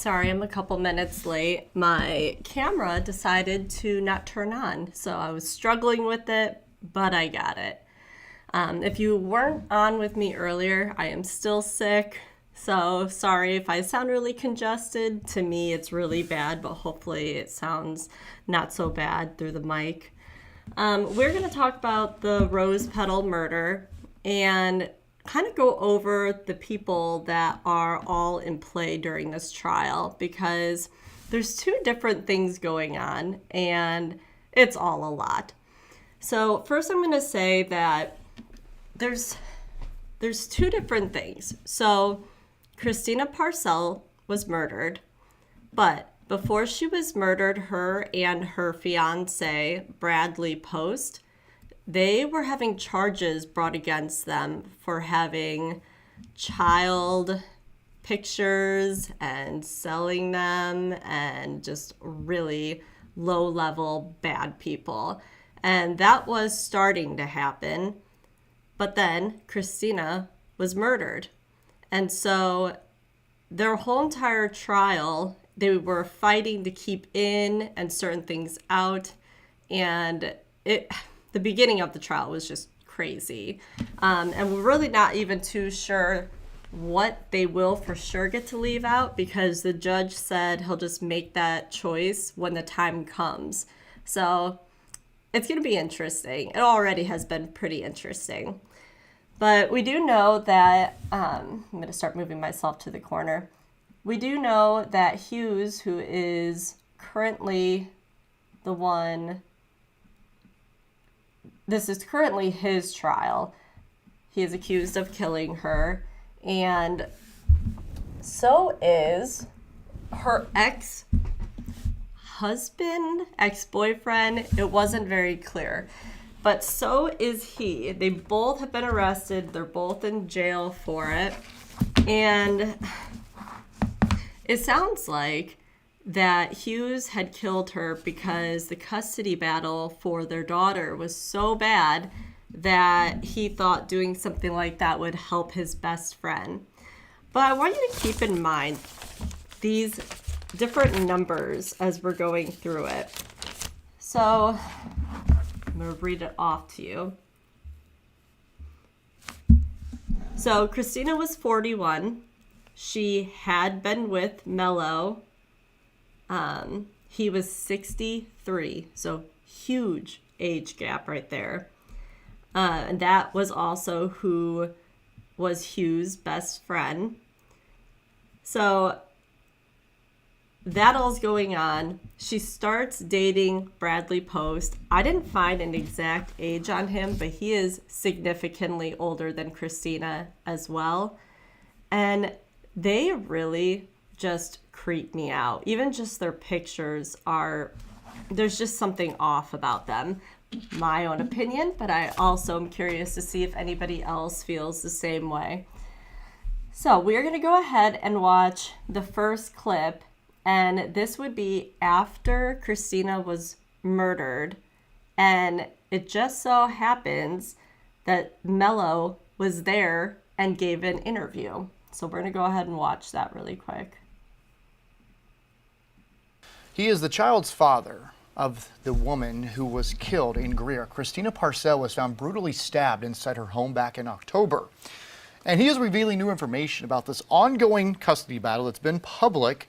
Sorry, I'm a couple minutes late. My camera decided to not turn on, so I was struggling with it, but I got it. If you weren't on with me earlier, I am still sick, so sorry if I sound really congested. To me, it's really bad, but hopefully it sounds not so bad through the mic. We're going to talk about the Rose Petal murder and kind of go over the people that are all in play during this trial, because there's two different things going on and it's all a lot. So first I'm going to say that there's two different things. So Christina Parcell was murdered, but before she was murdered, her and her fiance, Bradley Post, they were having charges brought against them for having child pictures and selling them and just really low-level bad people. And that was starting to happen. But then Christina was murdered. And so their whole entire trial, they were fighting to keep in and certain things out. And the beginning of the trial was just crazy. And we're really not even too sure what they will for sure get to leave out, because the judge said he'll just make that choice when the time comes. So it's going to be interesting. It already has been pretty interesting. But we do know that, I'm going to start moving myself to the corner. We do know that Hughes, who is currently the one, this is currently his trial. He is accused of killing her, and so is her ex-husband, ex-boyfriend. It wasn't very clear, but so is he. They both have been arrested. They're both in jail for it, and it sounds like that Hughes had killed her because the custody battle for their daughter was so bad that he thought doing something like that would help his best friend. But I want you to keep in mind these different numbers as we're going through it. So I'm going to read it off to you. So Christina was 41. She had been with Mello. He was 63, so huge age gap right there. And that was also who was Hughes' best friend. So that all's going on. She starts dating Bradley Post. I didn't find an exact age on him, but he is significantly older than Christina as well. And they really just creep me out. Even just their pictures there's just something off about them. My own opinion, but I also am curious to see if anybody else feels the same way. So we're going to go ahead and watch the first clip, and this would be after Christina was murdered, and it just so happens that Mello was there and gave an interview. So we're going to go ahead and watch that really quick. He is the child's father of the woman who was killed in Greer. Christina Parcell was found brutally stabbed inside her home back in October. And he is revealing new information about this ongoing custody battle that's been public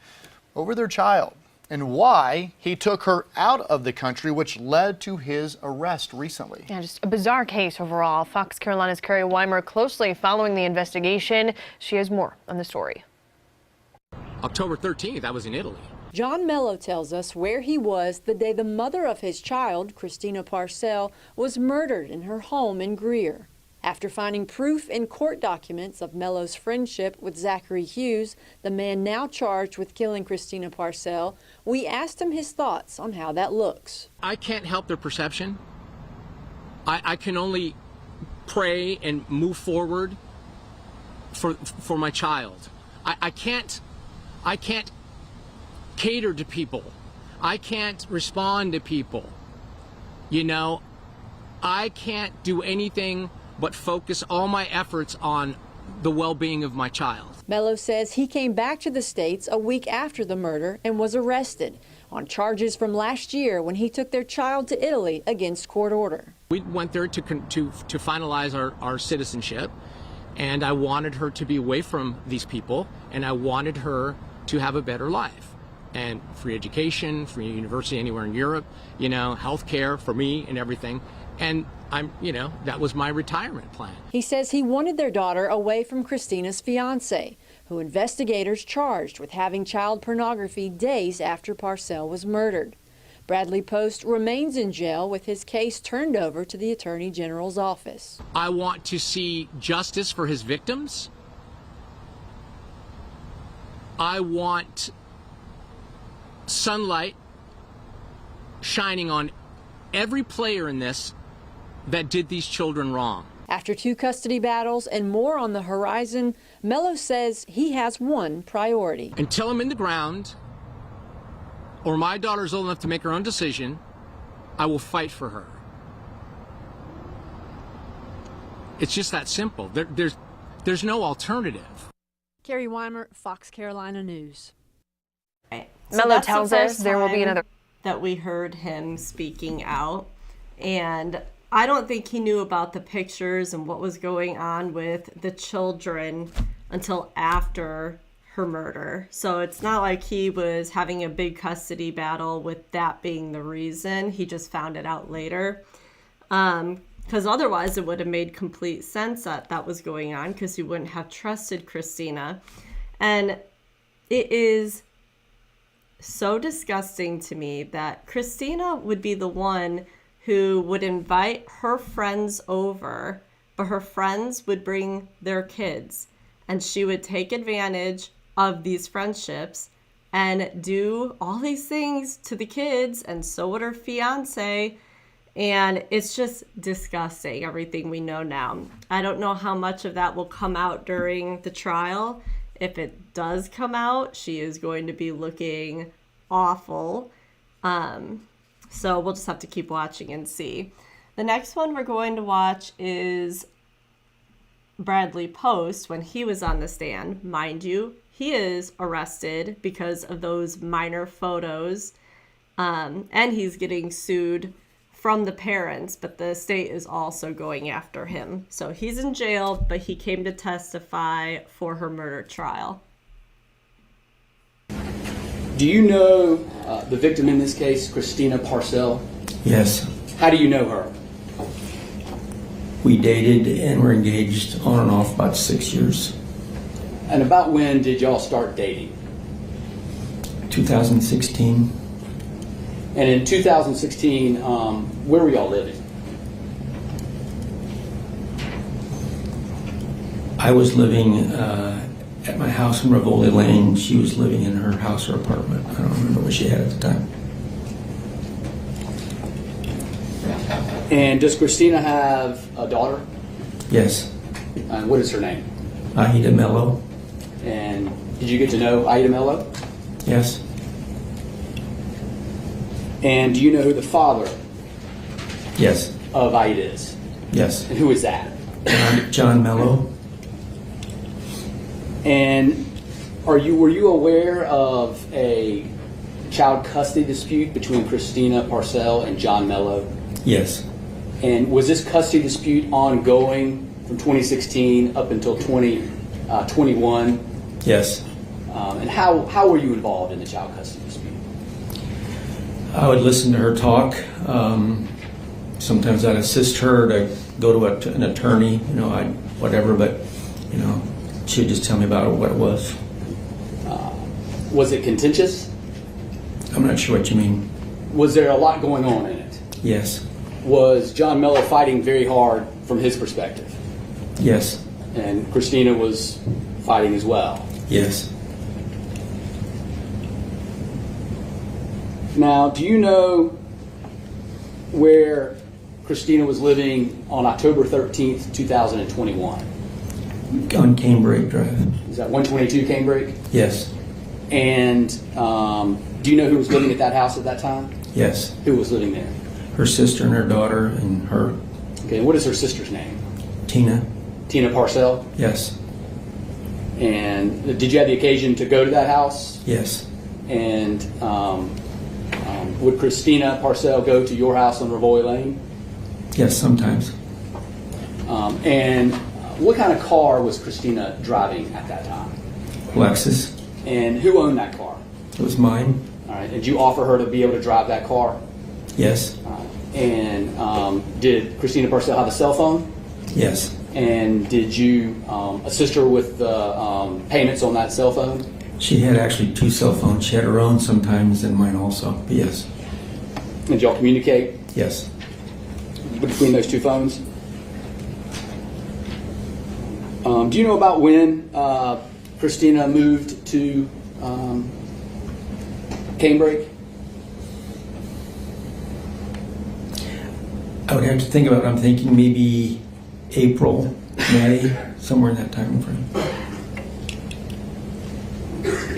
over their child and why he took her out of the country, which led to his arrest recently. Yeah, just a bizarre case overall. Fox Carolina's Carrie Weimer closely following the investigation. She has more on the story. October 13th, I was in Italy. John Mello tells us where he was the day the mother of his child, Christina Parcell, was murdered in her home in Greer. After finding proof in court documents of Mello's friendship with Zachary Hughes, the man now charged with killing Christina Parcell, we asked him his thoughts on how that looks. I can't help their perception. I can only pray and move forward for my child. I can't cater to people. I can't respond to people. You know, I can't do anything but focus all my efforts on the well-being of my child. Mello says he came back to the States a week after the murder and was arrested on charges from last year when he took their child to Italy against court order. We went there to finalize our citizenship, and I wanted her to be away from these people, and I wanted her to have a better life. And free education, free university anywhere in Europe, health care for me and everything. And that was my retirement plan. He says he wanted their daughter away from Christina's fiance, who investigators charged with having child pornography days after Parcell was murdered. Bradley Post remains in jail with his case turned over to the Attorney General's office. I want to see justice for his victims. I want sunlight shining on every player in this that did these children wrong. After 2 custody battles and more on the horizon, Mello says he has one priority. Until I'm in the ground, or my daughter's old enough to make her own decision, I will fight for her. It's just that simple. There's no alternative. Carrie Weimer, Fox Carolina News. Right. Mello that's the tells us first there will be time another that we heard him speaking out, and I don't think he knew about the pictures and what was going on with the children until after her murder. So it's not like he was having a big custody battle with that being the reason. He just found it out later. Because otherwise it would have made complete sense that that was going on, because he wouldn't have trusted Christina. And it is so disgusting to me that Christina would be the one who would invite her friends over, but her friends would bring their kids, and she would take advantage of these friendships and do all these things to the kids, and so would her fiance. And it's just disgusting, everything we know now. I don't know how much of that will come out during the trial. If it does come out, she is going to be looking awful. So we'll just have to keep watching and see. The next one we're going to watch is Bradley Post when he was on the stand. Mind you, he is arrested because of those minor photos, and he's getting sued from the parents, but the state is also going after him. So he's in jail, but he came to testify for her murder trial. Do you know the victim in this case, Christina Parcell? Yes. How do you know her? We dated and were engaged on and off about 6 years. And about when did y'all start dating? 2016. And in 2016, where were y'all living? I was living at my house in Rivoli Lane. She was living in her house or apartment. I don't remember what she had at the time. And does Christina have a daughter? Yes. What is her name? Mello. And did you get to know Mello? Yes. And do you know who the father Yes. of Aida is? Yes. And who is that? John Mello. And were you aware of a child custody dispute between Christina Parcell and John Mello? Yes. And was this custody dispute ongoing from 2016 up until 2021? Yes. And how were you involved in the child custody dispute? I would listen to her talk. Sometimes I'd assist her to go to an attorney, whatever, but, she would just tell me about what it was. Was it contentious? I'm not sure what you mean. Was there a lot going on in it? Yes. Was John Mello fighting very hard from his perspective? Yes. And Christina was fighting as well? Yes. Now, do you know where Christina was living on October 13th, 2021? On Canebrake Drive. Is that 122 Canebrake? Yes. And do you know who was living at that house at that time? Yes. Who was living there? Her sister and her daughter and her. Okay, and what is her sister's name? Tina. Tina Parcell? Yes. And did you have the occasion to go to that house? Yes. And would Christina Parcell go to your house on Ravoy Lane? Yes, sometimes. And what kind of car was Christina driving at that time? Lexus. And who owned that car? It was mine. All right. Did you offer her to be able to drive that car? Yes. And did Christina Parcell have a cell phone? Yes. And did you assist her with the payments on that cell phone? She had actually 2 cell phones. She had her own sometimes and mine also. But yes. Did y'all communicate Yes. between those 2 phones? Do you know about when Christina moved to Cambridge? I would have to think about it. I'm thinking maybe April, May, somewhere in that time frame.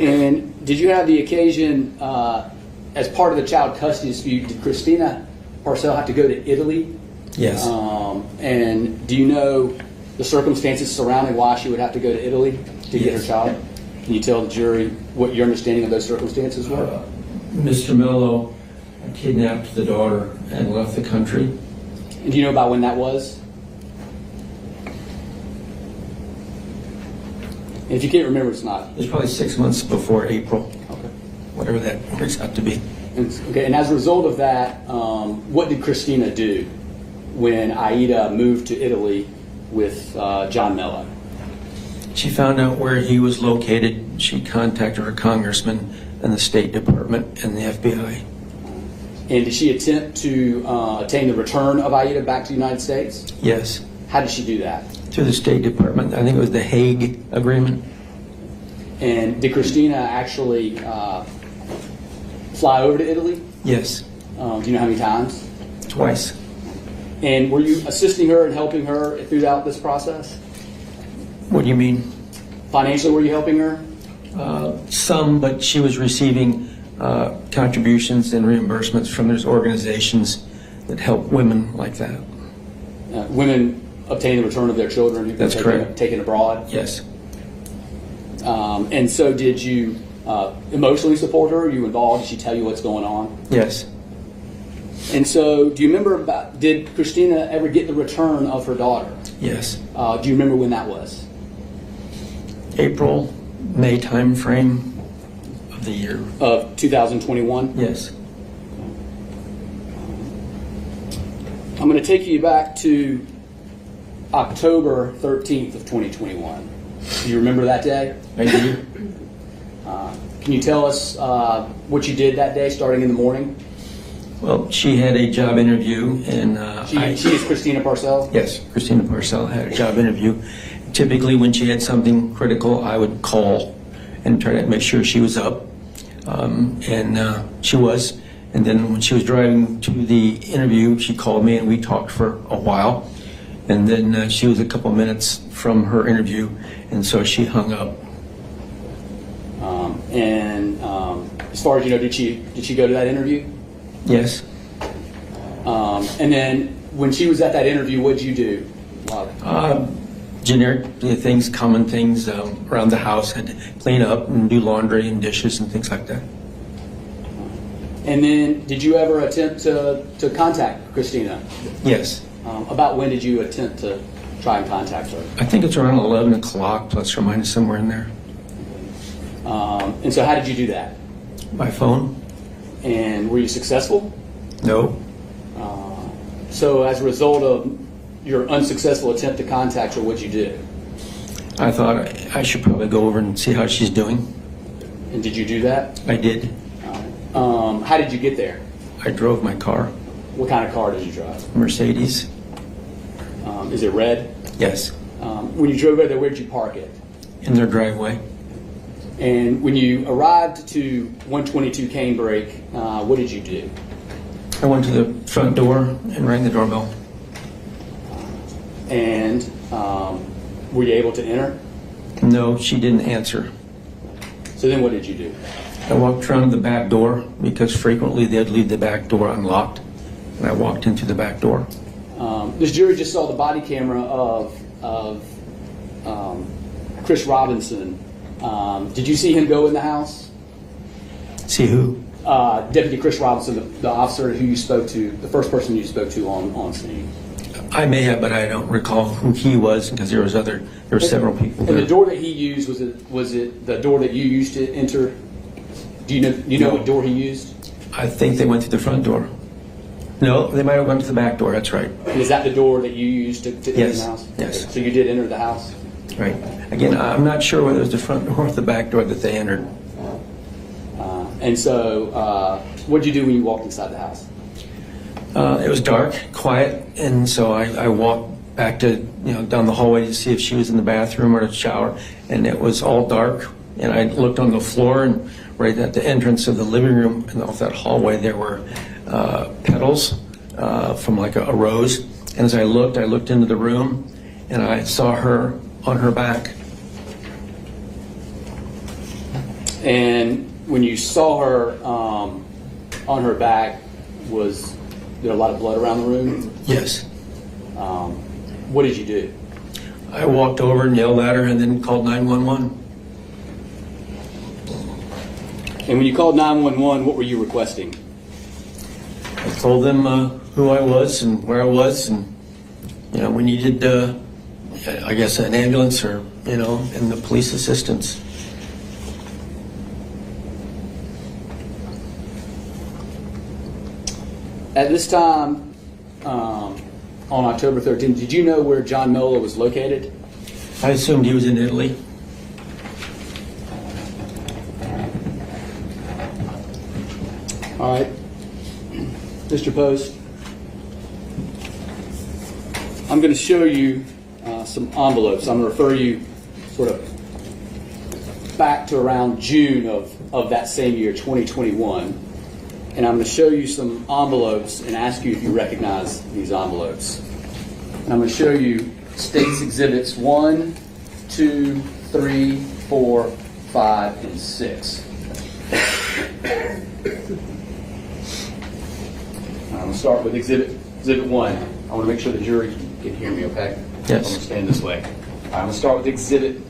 And did you have the occasion, as part of the child custody dispute, did Christina Parcell have to go to Italy? Yes. And do you know the circumstances surrounding why she would have to go to Italy to get her Yes. child? Can you tell the jury what your understanding of those circumstances were? Mr. Mello kidnapped the daughter and left the country. And do you know about when that was? And if you can't remember, it's not. It was probably 6 months before April, Okay. whatever that works out to be. And as a result of that, what did Christina do when Aida moved to Italy with John Mello? She found out where he was located. She contacted her congressman and the State Department and the FBI. And did she attempt to attain the return of Aida back to the United States? Yes. How did she do that? Through the State Department. I think it was the Hague Agreement. And did Christina actually fly over to Italy? Yes. Do you know how many times? Twice. And were you assisting her and helping her throughout this process? What do you mean? Financially, were you helping her? Some, but she was receiving contributions and reimbursements from those organizations that help women like that. Women obtain the return of their children who've been That's correct. taken abroad? Yes. And so did you emotionally support her? Are you involved? Did she tell you what's going on? Yes. And so do you remember did Christina ever get the return of her daughter? Yes. Do you remember when that was? April, May time frame of the year. Of 2021? Yes. I'm going to take you back to October 13th of 2021. Do you remember that day? I do. Can you tell us what you did that day starting in the morning? Well, she had a job interview, and She is Christina Parcell? Yes, Christina Parcell had a job interview. Typically, when she had something critical, I would call and try to make sure she was up, and she was. And then when she was driving to the interview, she called me, and we talked for a while. And then she was a couple minutes from her interview, and so she hung up. As far as you know, did she go to that interview? Yes. And then when she was at that interview, what did you do? Generic things, common things around the house. Had to clean up and do laundry and dishes and things like that. And then did you ever attempt to contact Christina? Yes. About when did you attempt to try and contact her? I think it's around 11 o'clock, plus or minus somewhere in there. And so how did you do that? By phone? And were you successful? No. So as a result of your unsuccessful attempt to contact her, what'd you do? I thought I should probably go over and see how she's doing. And did you do that? I did. How did you get there? I drove my car, What kind of car did you drive? Mercedes. Is it red? Yes. When you drove over there, where'd you park it? In their driveway. And when you arrived to 122 Canebrake, what did you do? I went to the front door and rang the doorbell. And were you able to enter? No, she didn't answer. So then what did you do? I walked around the back door because frequently they'd leave the back door unlocked. And I walked into the back door. This jury just saw the body camera of Chris Robinson, did you see him go in the house? See who? Deputy Chris Robinson, the officer who you spoke to, the first person you spoke to on scene. I may have, but I don't recall who he was because there were several people And there. the door that he used, was it the door that you used to enter? Do you know what door he used? I think they went through the front door. No, they might have gone to the back door. That's right. And is that the door that you used to enter Yes, the house? yes. Okay. So you did enter the house? Right. Again, I'm not sure whether it was the front door or the back door that they entered. And so what did you do when you walked inside the house? It was dark, quiet, and so I walked back to down the hallway to see if she was in the bathroom or the shower, and it was all dark. And I looked on the floor, and right at the entrance of the living room and off that hallway there were petals from like a rose. And as I looked into the room, and I saw her on her back. And when you saw her on her back, was there a lot of blood around the room? Yes. What did you do? I walked over and yelled at her and then called 911. And when you called 911, what were you requesting? I told them who I was and where I was, and we needed, I guess, an ambulance or and the police assistance. At this time, on October 13th, did you know where John Mello was located? I assumed he was in Italy. All right. Mr. Post, I'm going to show you some envelopes. I'm going to refer you sort of back to around June of that same year, 2021. And I'm going to show you some envelopes and ask you if you recognize these envelopes. And I'm going to show you States Exhibits 1, 2, 3, 4, 5, and 6. I'm going to start with Exhibit 1. I want to make sure the jury can hear me, okay? Yes. I'm going to stand this way. All right, I'm going to start with Exhibit.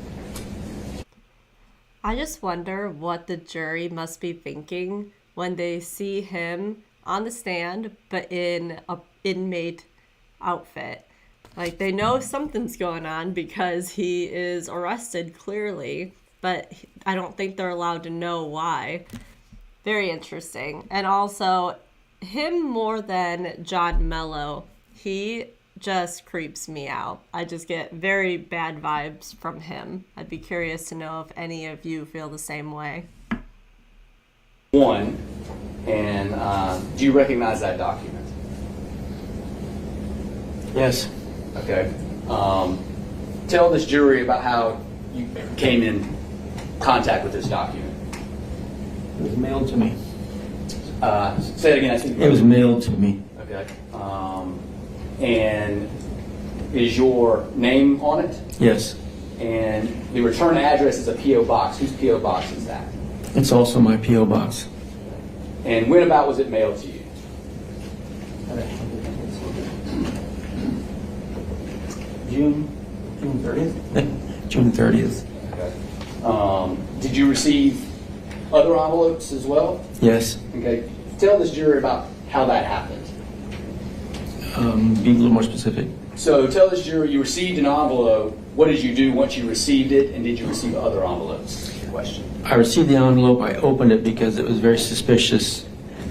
I just wonder what the jury must be thinking when they see him on the stand, but in a inmate outfit. Like, they know something's going on because he is arrested clearly, but I don't think they're allowed to know why. Very interesting. And also, him more than John Mello, he just creeps me out. I just get very bad vibes from him. I'd be curious to know if any of you feel the same way. 1, and do you recognize that document? Yes. Okay. Tell this jury about how you came in contact with this document. It was mailed to me. Say it again. I think It was mailed to me. Okay. And is your name on it? Yes. And the return address is a P.O. box. Whose P.O. box is that? It's also my P.O. box. And when about was it mailed to you? June 30th? June 30th. Okay. Did you receive other envelopes as well? Yes. Okay. Tell this jury about how that happened. Be a little more specific. So tell this jury you received an envelope. What did you do once you received it, and did you receive other envelopes? Question. I received the envelope. I opened it because it was very suspicious,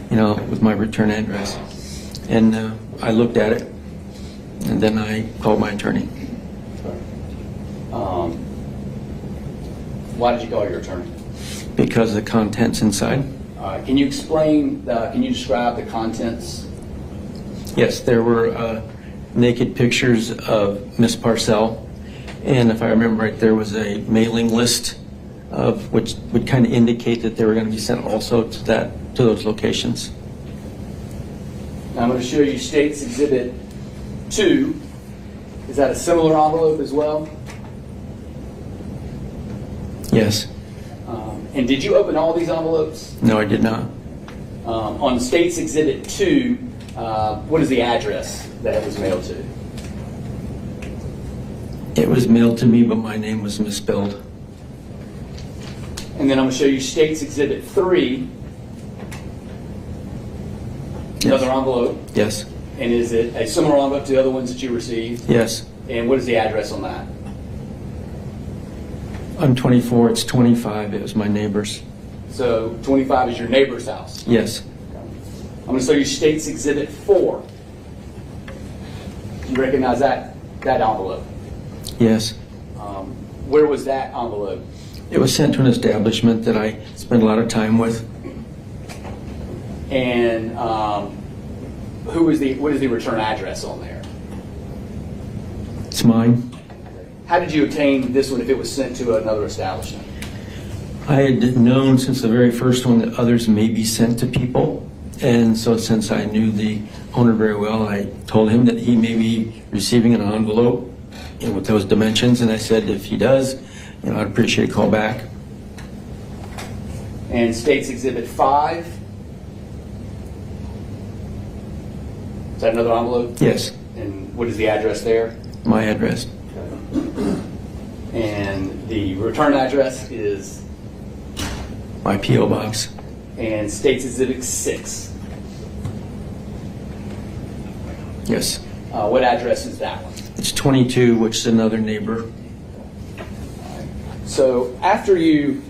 with my return address. And I looked at it, and then I called my attorney. Why did you call your attorney? Because of the contents inside. Can you explain, can you describe the contents? Yes, there were naked pictures of Miss Parcell, and if I remember right, there was a mailing list of which would kind of indicate that they were going to be sent also to those locations. Now I'm going to show you States Exhibit 2. Is that a similar envelope as well? Yes. And did you open all these envelopes? No, I did not. On States Exhibit 2, what is the address that it was mailed to? It was mailed to me, but my name was misspelled. And then I'm going to show you State's Exhibit 3, another envelope. Yes. And is it a similar envelope to the other ones that you received? Yes. And what is the address on that? I'm 24, it's 25, it was my neighbor's. So 25 is your neighbor's house. Yes. I'm going to show you State's Exhibit 4. Do you recognize that envelope? Yes. Where was that envelope? It was sent to an establishment that I spent a lot of time with. And what is the return address on there? It's mine. How did you obtain this one if it was sent to another establishment? I had known since the very first one that others may be sent to people. And so since I knew the owner very well, I told him that he may be receiving an envelope with those dimensions. And I said, if he does, I'd appreciate a call back. And State's Exhibit 5. Is that another envelope? Yes. And what is the address there? My address. And the return address is? My P.O. box. And State's Exhibit 6. Yes. What address is that one? It's 22, which is another neighbor. So after you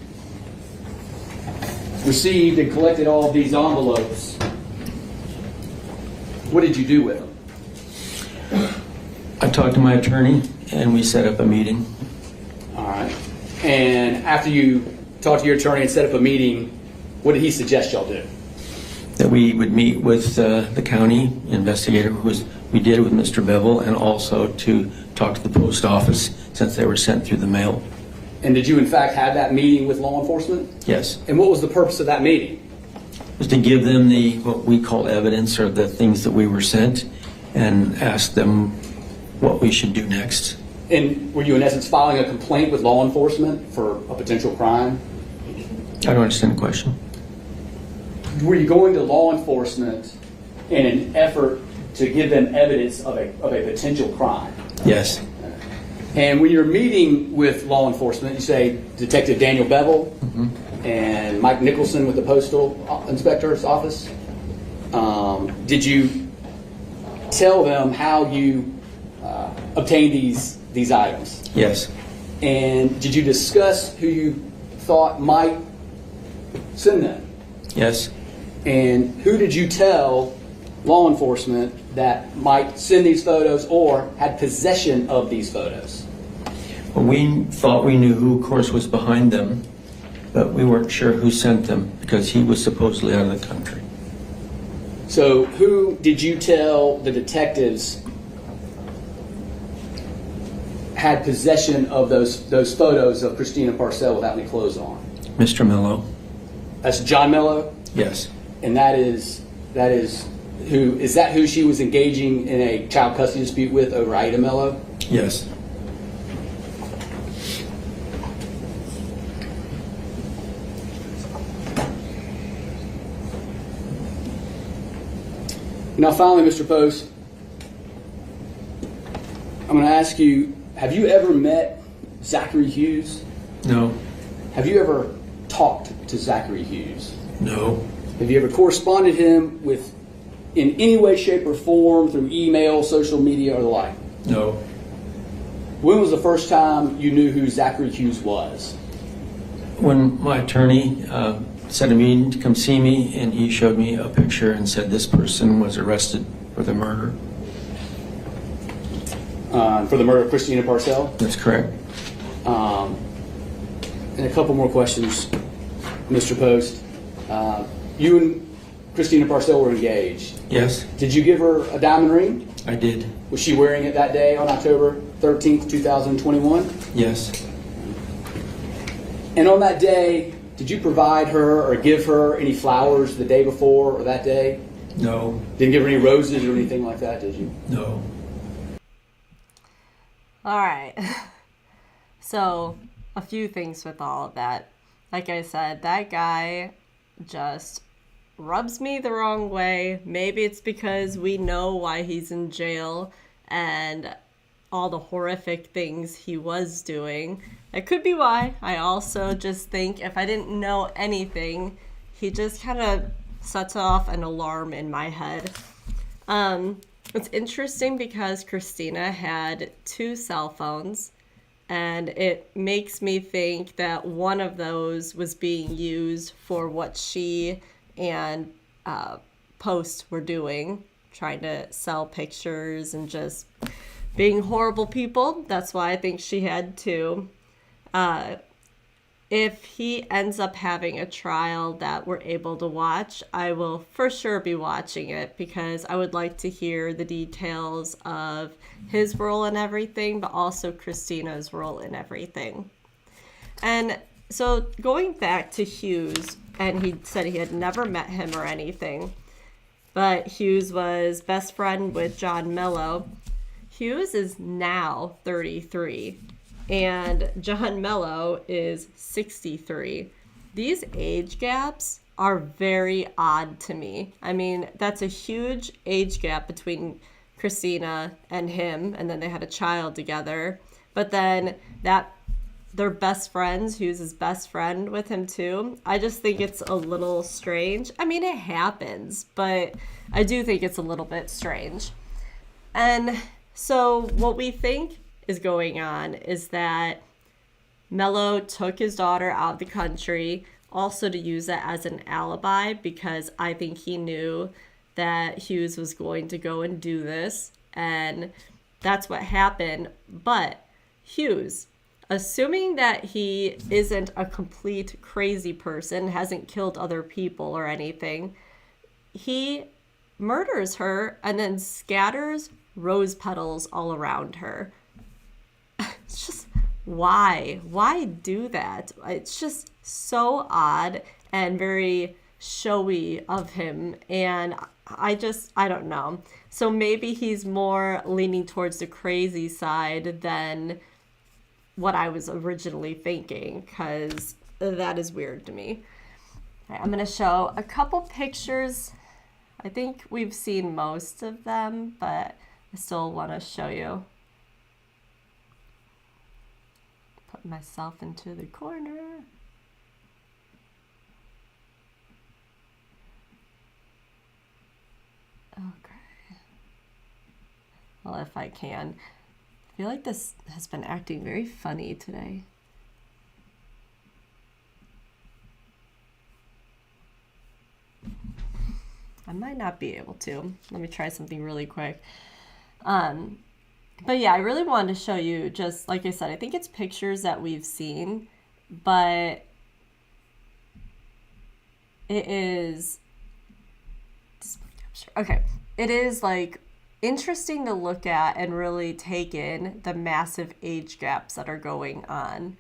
received and collected all of these envelopes, what did you do with them? I talked to my attorney and we set up a meeting. All right. And after you talked to your attorney and set up a meeting, what did he suggest y'all do? That we would meet with the county investigator, we did with Mr. Bevel, and also to talk to the post office since they were sent through the mail. And did you in fact have that meeting with law enforcement? Yes. And what was the purpose of that meeting? It was to give them what we call evidence, or the things that we were sent, and ask them what we should do next. And were you in essence filing a complaint with law enforcement for a potential crime? I don't understand the question. Were you going to law enforcement in an effort to give them evidence of a potential crime? Yes. And when you're meeting with law enforcement, you say Detective Daniel Bevel and Mike Nicholson with the Postal Inspector's Office. Did you tell them how you obtained these items? Yes. And did you discuss who you thought might send them? Yes. And who did you tell law enforcement that might send these photos or had possession of these photos? Well, we thought we knew who, of course, was behind them, but we weren't sure who sent them because he was supposedly out of the country. So who did you tell the detectives had possession of those photos of Christina Parcell without any clothes on? Mr. Mello. That's John Mello? Yes. And that is who she was engaging in a child custody dispute with over Ida Mello? Yes. Now finally, Mr. Post, I'm going to ask you, have you ever met Zachary Hughes? No. Have you ever talked to Zachary Hughes? No. Have you ever corresponded him with, in any way, shape, or form, through email, social media, or the like? No. When was the first time you knew who Zachary Hughes was? When my attorney set a meeting to come see me, and he showed me a picture and said this person was arrested for the murder. For the murder of Christina Parcell? That's correct. And a couple more questions, Mr. Post. You and Christina Parcell were engaged. Yes, Did you give her a diamond ring? I did. Was she wearing it that day on October 13th, 2021? Yes. And on that day, did you provide her or give her any flowers the day before or that day? No. Didn't give her any roses or anything like that, did you? No. All right. So, a few things with all of that. Like I said, that guy just rubs me the wrong way. Maybe it's because we know why he's in jail, and all the horrific things he was doing. That could be why. I also just think if I didn't know anything, he just kind of sets off an alarm in my head. It's interesting because Christina had 2 cell phones, and it makes me think that one of those was being used for what she and Post were doing, trying to sell pictures and just being horrible people. That's why I think she had 2. If he ends up having a trial that we're able to watch, I will for sure be watching it because I would like to hear the details of his role in everything, but also Christina's role in everything. And so going back to Hughes, and he said he had never met him or anything, but Hughes was best friend with John Mello. Hughes is now 33. And John Mello is 63. These age gaps are very odd to me. I mean, that's a huge age gap between Christina and him, and then they had a child together. But then they're best friends. Hughes is best friend with him too. I just think it's a little strange. I mean, it happens, but I do think it's a little bit strange. And so what we think is going on is that Mello took his daughter out of the country also to use it as an alibi because I think he knew that Hughes was going to go and do this, and that's what happened. But Hughes, assuming that he isn't a complete crazy person, hasn't killed other people or anything, he murders her and then scatters rose petals all around her. It's just, why? Why do that? It's just so odd and very showy of him. And I don't know. So maybe he's more leaning towards the crazy side than what I was originally thinking, because that is weird to me. All right, I'm going to show a couple pictures. I think we've seen most of them, but I still want to show you. Put myself into the corner. Okay. Well, if I can. I feel like this has been acting very funny today. I might not be able to. Let me try something really quick. But yeah, I really wanted to show you, just like I said, I think it's pictures that we've seen, but it is, okay, it is like interesting to look at and really take in the massive age gaps that are going on.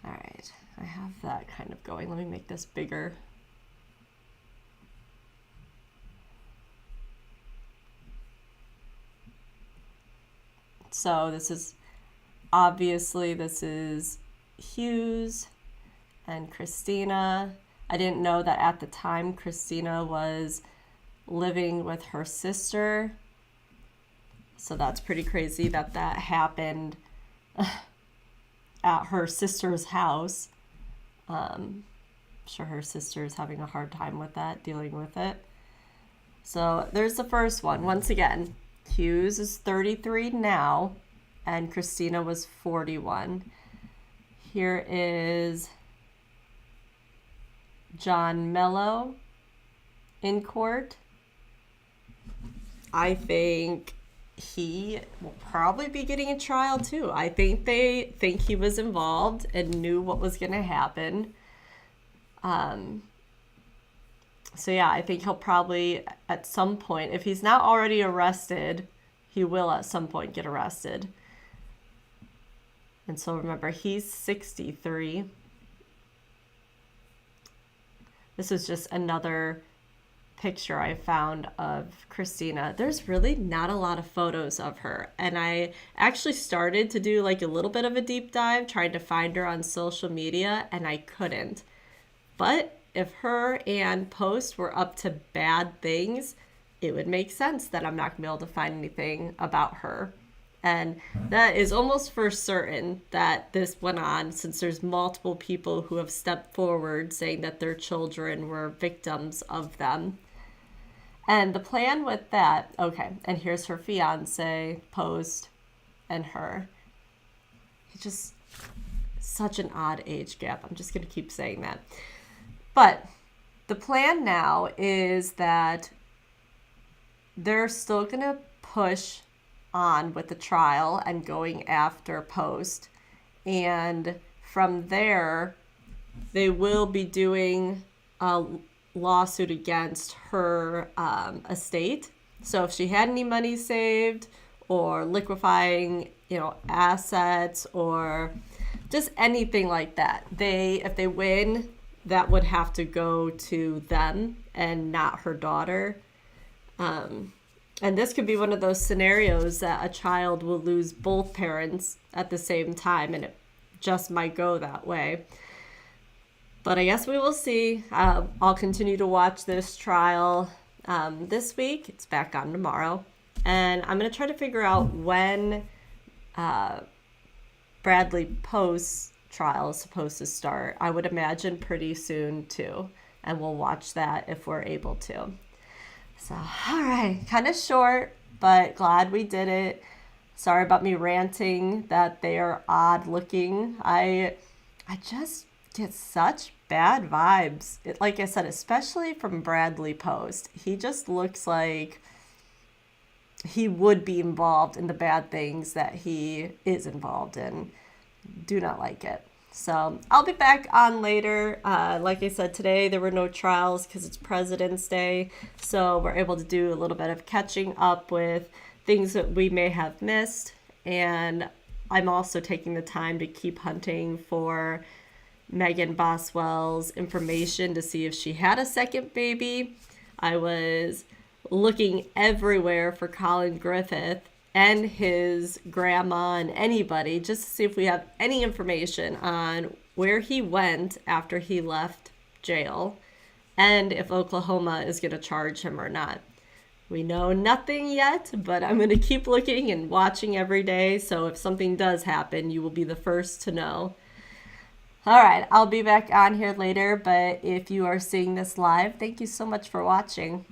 All right, I have that kind of going. Let me make this bigger. So this is Hughes and Christina. I didn't know that at the time Christina was living with her sister. So that's pretty crazy that that happened at her sister's house. I'm sure her sister is having a hard time with that, dealing with it. So there's the first one. Once again, Hughes is 33 now, and Christina was 41. Here is John Mello in court. I think he will probably be getting a trial too. I think they think he was involved and knew what was going to happen. So yeah, I think he'll probably at some point, if he's not already arrested, he will at some point get arrested. And so remember, he's 63. This is just another picture I found of Christina. There's really not a lot of photos of her. And I actually started to do like a little bit of a deep dive, trying to find her on social media, and I couldn't. But if her and Post were up to bad things, it would make sense that I'm not going to be able to find anything about her. And that is almost for certain that this went on, since there's multiple people who have stepped forward saying that their children were victims of them. And the plan with that, okay, and here's her fiance post and her. It's just such an odd age gap. I'm just going to keep saying that. But the plan now is that they're still going to push on with the trial and going after Post. And from there, they will be doing a lawsuit against her estate. So if she had any money saved or liquefying, assets or just anything like that, if they win, that would have to go to them and not her daughter. And this could be one of those scenarios that a child will lose both parents at the same time, and it just might go that way. But I guess we will see. I'll continue to watch this trial this week. It's back on tomorrow. And I'm going to try to figure out when Bradley Post's trial is supposed to start. I would imagine pretty soon, too. And we'll watch that if we're able to. So, all right, kind of short, but glad we did it. Sorry about me ranting that they are odd looking. I just get such bad vibes. Like I said, especially from Bradley Post. He just looks like he would be involved in the bad things that he is involved in. Do not like it. So I'll be back on later. Like I said, today there were no trials because it's President's Day. So we're able to do a little bit of catching up with things that we may have missed. And I'm also taking the time to keep hunting for Megan Boswell's information to see if she had a second baby. I was looking everywhere for Colin Griffith and his grandma and anybody just to see if we have any information on where he went after he left jail and if Oklahoma is going to charge him or not. We know nothing yet, but I'm going to keep looking and watching every day. So if something does happen, you will be the first to know. All right, I'll be back on here later, but if you are seeing this live, thank you so much for watching.